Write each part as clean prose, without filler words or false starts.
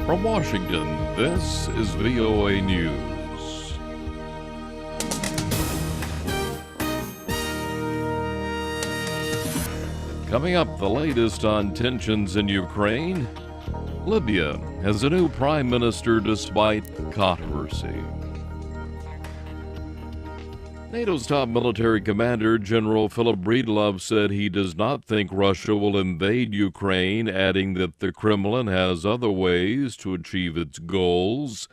From Washington, this is VOA News. Coming up, the latest on tensions in Ukraine. Libya has a new prime minister despite controversy. NATO's top military commander, General Philip Breedlove, said he does not think Russia will invade Ukraine, adding that the Kremlin has other ways to achieve its goals.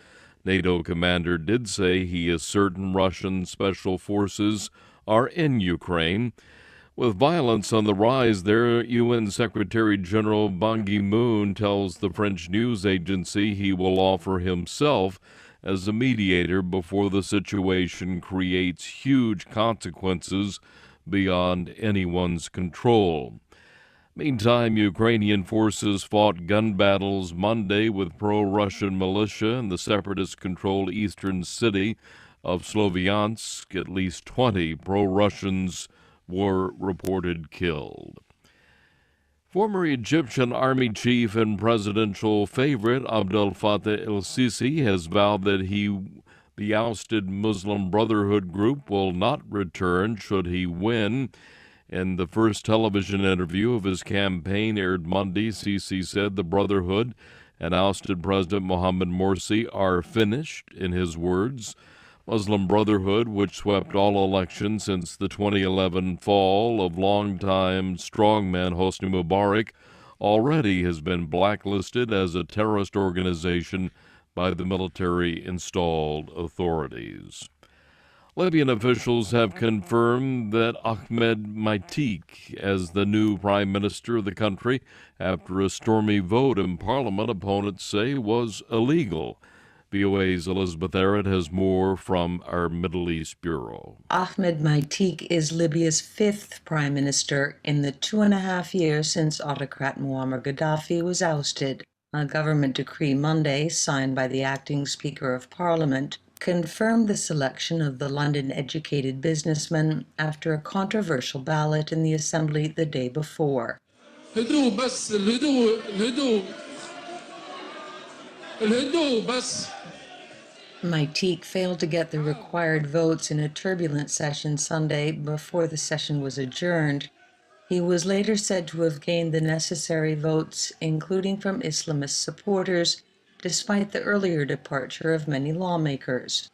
NATO commander did say he is certain Russian special forces are in Ukraine. With violence on the rise there, UN Secretary General Ban Ki-moon tells the French news agency he will offer himself as a mediator before the situation creates huge consequences beyond anyone's control. Meantime, Ukrainian forces fought gun battles Monday with pro-Russian militia in the separatist-controlled eastern city of Slovyansk. At least 20 pro-Russians were reported killed. Former Egyptian army chief and presidential favorite Abdel-Fattah el-Sissi has vowed that the ousted Muslim Brotherhood group will not return should he win. In the first television interview of his campaign aired Monday, Sisi said the Brotherhood and ousted President Mohamed Morsi are finished, in his words. Muslim Brotherhood, which swept all elections since the 2011 fall of longtime strongman Hosni Mubarak, already has been blacklisted as a terrorist organization by the military-installed authorities. Libyan officials have confirmed that Ahmed Maitik as the new prime minister of the country after a stormy vote in parliament opponents say was illegal. VOA's Elizabeth Arrett has more from our Middle East Bureau. Ahmed Maitik is Libya's fifth prime minister in the 2.5 years since autocrat Muammar Gaddafi was ousted. A government decree Monday, signed by the acting Speaker of Parliament, confirmed the selection of the London-educated businessman after a controversial ballot in the Assembly the day before. Maitik failed to get the required votes in a turbulent session Sunday before the session was adjourned. He was later said to have gained the necessary votes, including from Islamist supporters, despite the earlier departure of many lawmakers.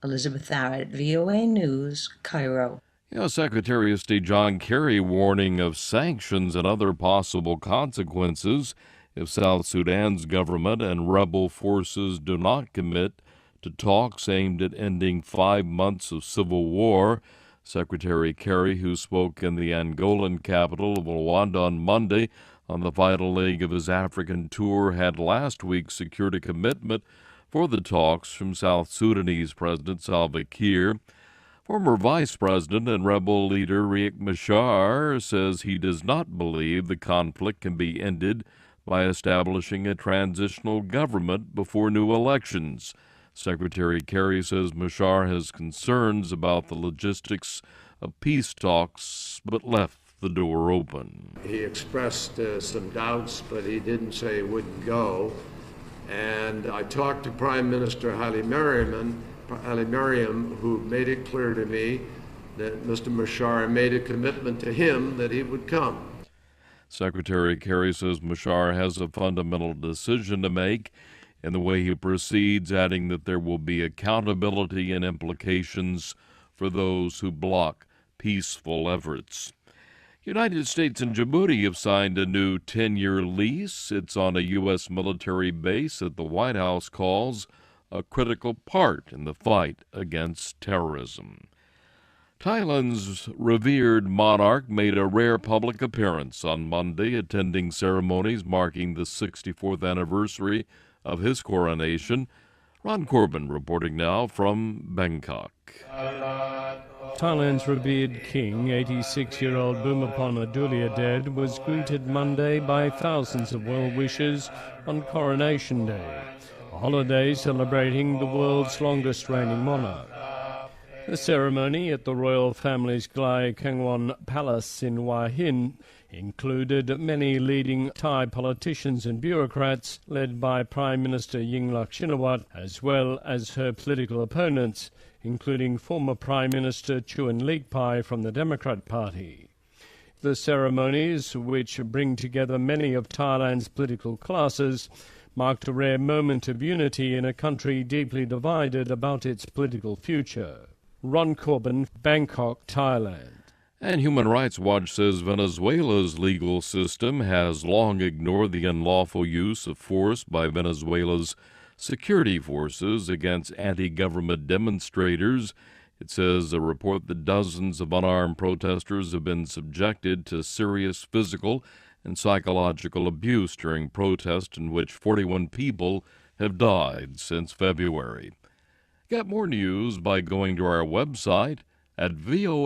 Elizabeth Arrett, VOA News, Cairo. Secretary of State John Kerry warning of sanctions and other possible consequences if South Sudan's government and rebel forces do not commit to talks aimed at ending 5 months of civil war. Secretary Kerry, who spoke in the Angolan capital of Luanda on Monday on the final leg of his African tour, had last week secured a commitment for the talks from South Sudanese President Salva Kiir. Former Vice President and rebel leader Riek Machar says he does not believe the conflict can be ended by establishing a transitional government before new elections. Secretary Kerry says Machar has concerns about the logistics of peace talks, but left the door open. He expressed some doubts, but he didn't say he wouldn't go. And I talked to Prime Minister Haile Mariam, who made it clear to me that Mr. Machar made a commitment to him that he would come. Secretary Kerry says Machar has a fundamental decision to make in the way he proceeds, adding that there will be accountability and implications for those who block peaceful efforts. United States and Djibouti have signed a new 10-year lease. It's on a U.S. military base that the White House calls a critical part in the fight against terrorism. Thailand's revered monarch made a rare public appearance on Monday, attending ceremonies marking the 64th anniversary of his coronation. Ron Corbin reporting now from Bangkok. Thailand's revered king, 86-year-old Bhumibol Adulyadej, was greeted Monday by thousands of well-wishers on Coronation Day, a holiday celebrating the world's longest reigning monarch. The ceremony at the royal family's Glai Kangwon Palace in Hua Hin included many leading Thai politicians and bureaucrats led by Prime Minister Yingluck Shinawatra, as well as her political opponents, including former Prime Minister Chuen Leakpai from the Democrat Party. The ceremonies, which bring together many of Thailand's political classes, marked a rare moment of unity in a country deeply divided about its political future. Ron Corbin, Bangkok, Thailand. And Human Rights Watch says Venezuela's legal system has long ignored the unlawful use of force by Venezuela's security forces against anti-government demonstrators. It says a report that dozens of unarmed protesters have been subjected to serious physical and psychological abuse during protests in which 41 people have died since February. Get more news by going to our website at voanews.com.